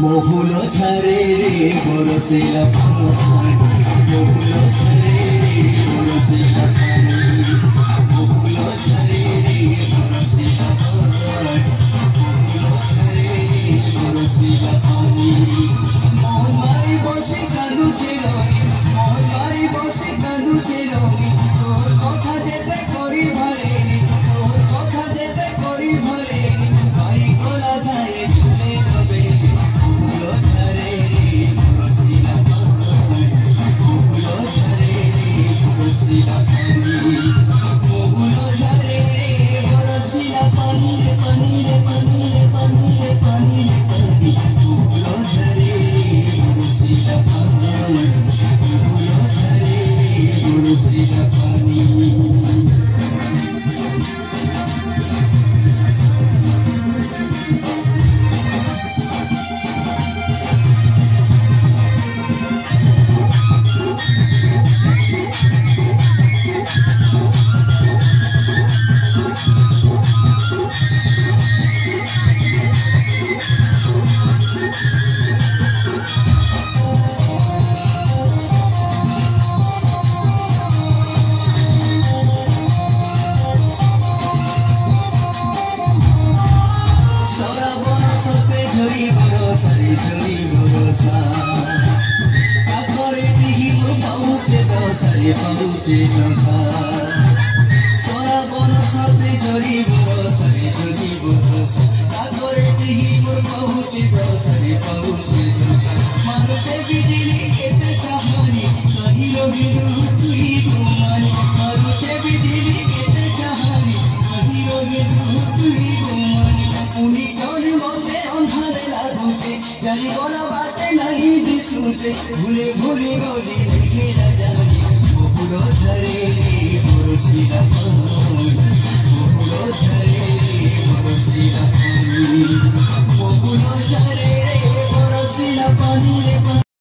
मोहुल छारे रे बरसिला मोहुल छारे रे बरसिला मोहुल छारे रे बरसिला मोहुल छारे रे बरसिला मोहन भाई बसे कांदुचे रवि मोहन भाई बसे कांदुचे रवि तोर कथा जेते करी भालेनी तोर कथा जेते करी भालेनी भाई कोला जाए झुले रवे भूले भूले गली गिरा जानी मोहुलो छरे बरसिला मोहुलो छरे बरसिला मोहुलो छरे बरसिला पानी।